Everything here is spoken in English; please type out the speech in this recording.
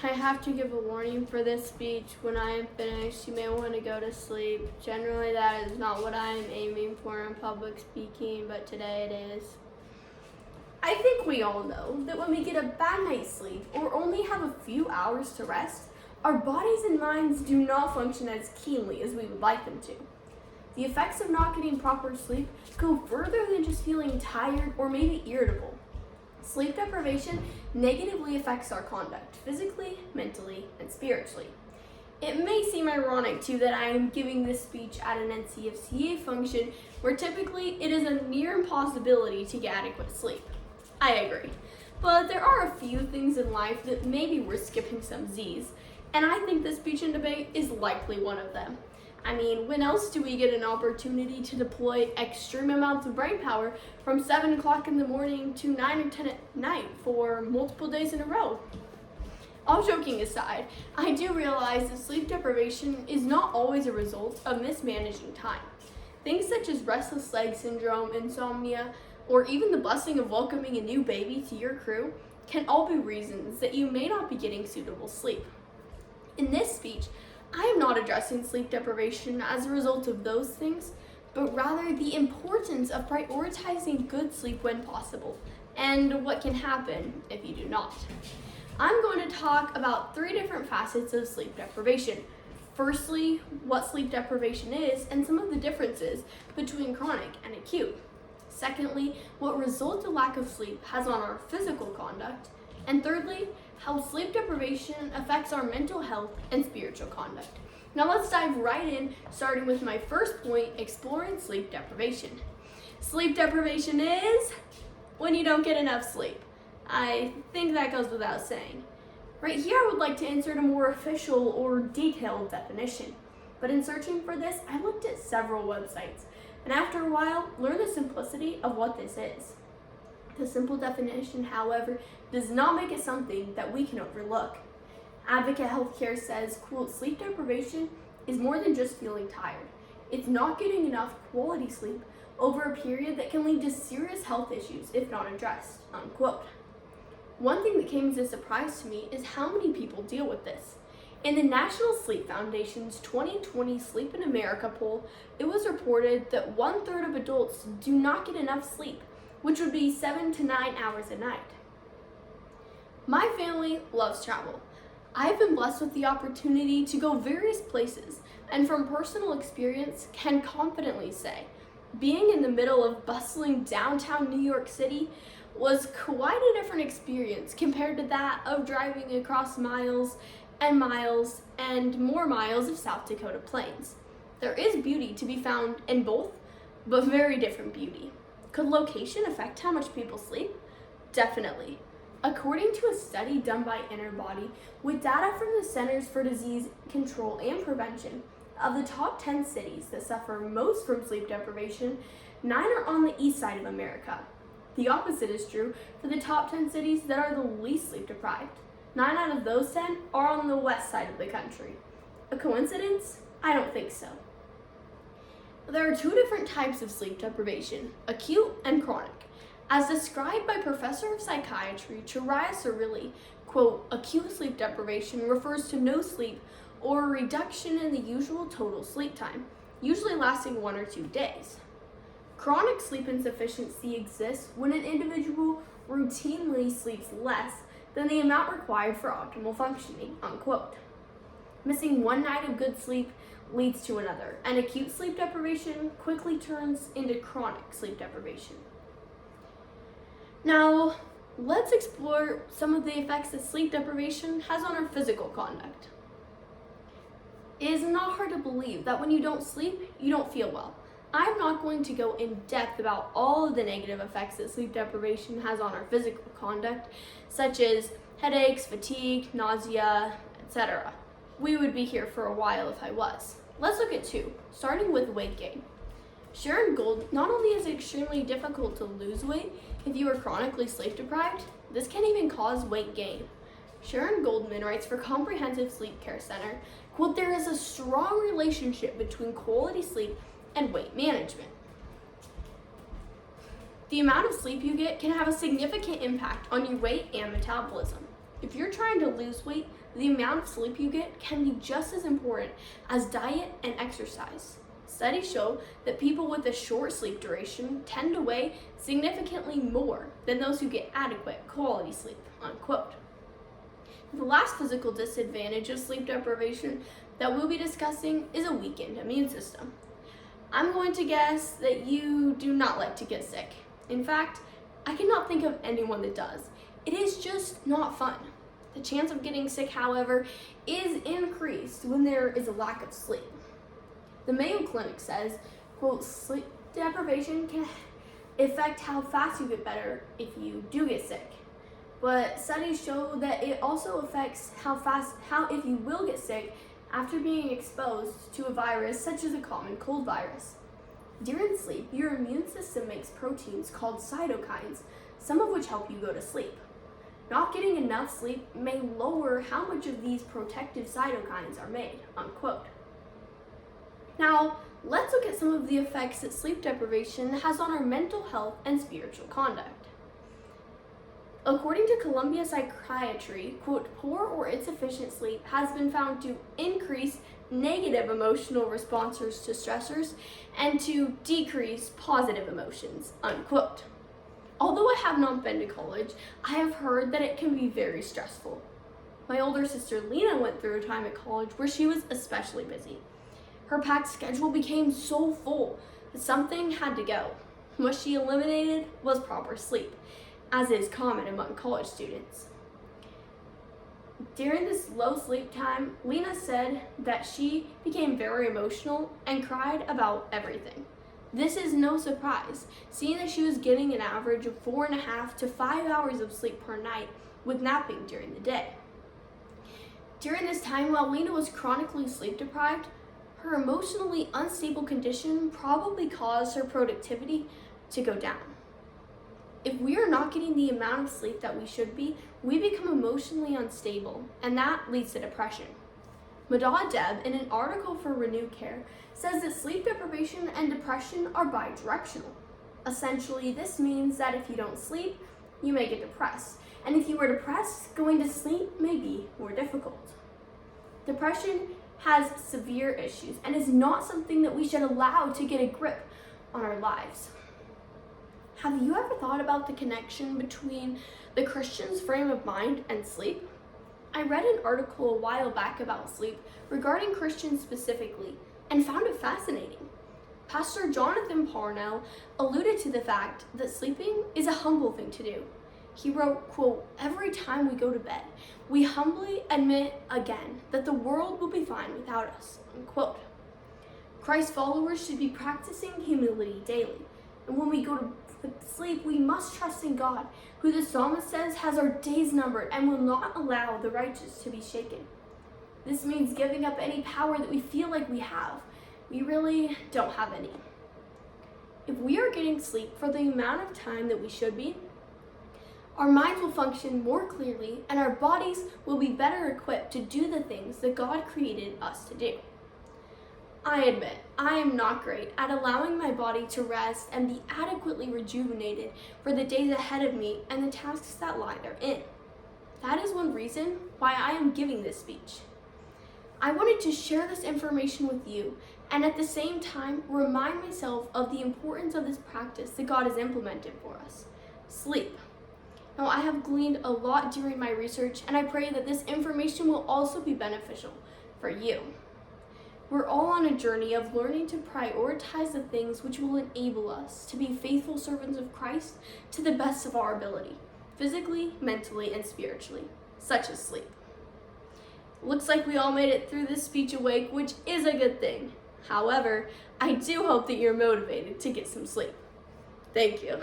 I have to give a warning for this speech. When I am finished, you may want to go to sleep. Generally, that is not what I am aiming for in public speaking, but today it is. I think we all know that when we get a bad night's sleep or only have a few hours to rest, our bodies and minds do not function as keenly as we would like them to. The effects of not getting proper sleep go further than just feeling tired or maybe irritable. Sleep deprivation negatively affects our conduct, physically, mentally, and spiritually. It may seem ironic, too, that I am giving this speech at an NCFCA function where typically it is a near impossibility to get adequate sleep. I agree. But there are a few things in life that may be worth skipping some Z's, and I think this speech and debate is likely one of them. I mean, when else do we get an opportunity to deploy extreme amounts of brain power from 7 o'clock in the morning to 9 or 10 at night for multiple days in a row? All joking aside, I do realize that sleep deprivation is not always a result of mismanaging time. Things such as restless leg syndrome, insomnia, or even the blessing of welcoming a new baby to your crew can all be reasons that you may not be getting suitable sleep. In this speech, I am not addressing sleep deprivation as a result of those things, but rather the importance of prioritizing good sleep when possible, and what can happen if you do not. I'm going to talk about 3 different facets of sleep deprivation. Firstly, what sleep deprivation is and some of the differences between chronic and acute. Secondly, what result a lack of sleep has on our physical conduct. And thirdly, how sleep deprivation affects our mental health and spiritual conduct. Now let's dive right in, starting with my first point, exploring sleep deprivation. Sleep deprivation is when you don't get enough sleep. I think that goes without saying. Right here, I would like to insert a more official or detailed definition. But in searching for this, I looked at several websites, and after a while, learned the simplicity of what this is. The simple definition, however, does not make it something that we can overlook. Advocate Healthcare says, quote, sleep deprivation is more than just feeling tired. It's not getting enough quality sleep over a period that can lead to serious health issues if not addressed, unquote. One thing that came as a surprise to me is how many people deal with this. In the National Sleep Foundation's 2020 Sleep in America poll, it was reported that 1/3 of adults do not get enough sleep, which would be 7 to 9 hours a night. My family loves travel. I've been blessed with the opportunity to go various places, and from personal experience can confidently say, being in the middle of bustling downtown New York City was quite a different experience compared to that of driving across miles and miles and more miles of South Dakota plains. There is beauty to be found in both, but very different beauty. Could location affect how much people sleep? Definitely. According to a study done by Interbody, with data from the Centers for Disease Control and Prevention, of the top 10 cities that suffer most from sleep deprivation, 9 are on the east side of America. The opposite is true for the top 10 cities that are the least sleep deprived. 9 out of those 10 are on the west side of the country. A coincidence? I don't think so. There are 2 different types of sleep deprivation, acute and chronic. As described by Professor of Psychiatry Chiraya Cirilli, quote, acute sleep deprivation refers to no sleep or a reduction in the usual total sleep time, usually lasting 1 or 2 days. Chronic sleep insufficiency exists when an individual routinely sleeps less than the amount required for optimal functioning, unquote. Missing 1 night of good sleep leads to another, and acute sleep deprivation quickly turns into chronic sleep deprivation. Now, let's explore some of the effects that sleep deprivation has on our physical conduct. It is not hard to believe that when you don't sleep, you don't feel well. I'm not going to go in depth about all of the negative effects that sleep deprivation has on our physical conduct, such as headaches, fatigue, nausea, etc. We would be here for a while if I was. Let's look at 2, starting with weight gain. Sharon Gold, not only is it extremely difficult to lose weight if you are chronically sleep deprived, this can even cause weight gain. Sharon Goldman writes for Comprehensive Sleep Care Center, quote, there is a strong relationship between quality sleep and weight management. The amount of sleep you get can have a significant impact on your weight and metabolism. If you're trying to lose weight, the amount of sleep you get can be just as important as diet and exercise. Studies show that people with a short sleep duration tend to weigh significantly more than those who get adequate quality sleep, unquote. The last physical disadvantage of sleep deprivation that we'll be discussing is a weakened immune system. I'm going to guess that you do not like to get sick. In fact, I cannot think of anyone that does. It is just not fun. The chance of getting sick, however, is increased when there is a lack of sleep. The Mayo Clinic says, quote, sleep deprivation can affect how fast you get better if you do get sick. But studies show that it also affects how if you will get sick after being exposed to a virus such as a common cold virus. During sleep, your immune system makes proteins called cytokines, some of which help you go to sleep. Not getting enough sleep may lower how much of these protective cytokines are made, unquote. Now, let's look at some of the effects that sleep deprivation has on our mental health and spiritual conduct. According to Columbia Psychiatry, quote, poor or insufficient sleep has been found to increase negative emotional responses to stressors and to decrease positive emotions, unquote. Although I have not been to college, I have heard that it can be very stressful. My older sister Lena went through a time at college where she was especially busy. Her packed schedule became so full that something had to go. What she eliminated was proper sleep, as is common among college students. During this low sleep time, Lena said that she became very emotional and cried about everything. This is no surprise, seeing that she was getting an average of 4.5 to 5 hours of sleep per night with napping during the day. During this time, while Lena was chronically sleep deprived, her emotionally unstable condition probably caused her productivity to go down. If we are not getting the amount of sleep that we should be, we become emotionally unstable, and that leads to depression. Madad Deb, in an article for Renew Care, says that sleep deprivation and depression are bidirectional. Essentially, this means that if you don't sleep, you may get depressed, and if you are depressed, going to sleep may be more difficult. Depression has severe issues and is not something that we should allow to get a grip on our lives. Have you ever thought about the connection between the Christian's frame of mind and sleep? I read an article a while back about sleep regarding Christians specifically and found it fascinating. Pastor Jonathan Parnell alluded to the fact that sleeping is a humble thing to do. He wrote, quote, every time we go to bed, we humbly admit again that the world will be fine without us, unquote. Christ followers should be practicing humility daily. And when we go to sleep, we must trust in God, who the psalmist says has our days numbered and will not allow the righteous to be shaken. This means giving up any power that we feel like we have. We really don't have any. If we are getting sleep for the amount of time that we should be, our minds will function more clearly and our bodies will be better equipped to do the things that God created us to do. I admit, I am not great at allowing my body to rest and be adequately rejuvenated for the days ahead of me and the tasks that lie therein. That is one reason why I am giving this speech. I wanted to share this information with you and at the same time remind myself of the importance of this practice that God has implemented for us, sleep. Now, I have gleaned a lot during my research and I pray that this information will also be beneficial for you. We're all on a journey of learning to prioritize the things which will enable us to be faithful servants of Christ to the best of our ability, physically, mentally, and spiritually, such as sleep. Looks like we all made it through this speech awake, which is a good thing. However, I do hope that you're motivated to get some sleep. Thank you.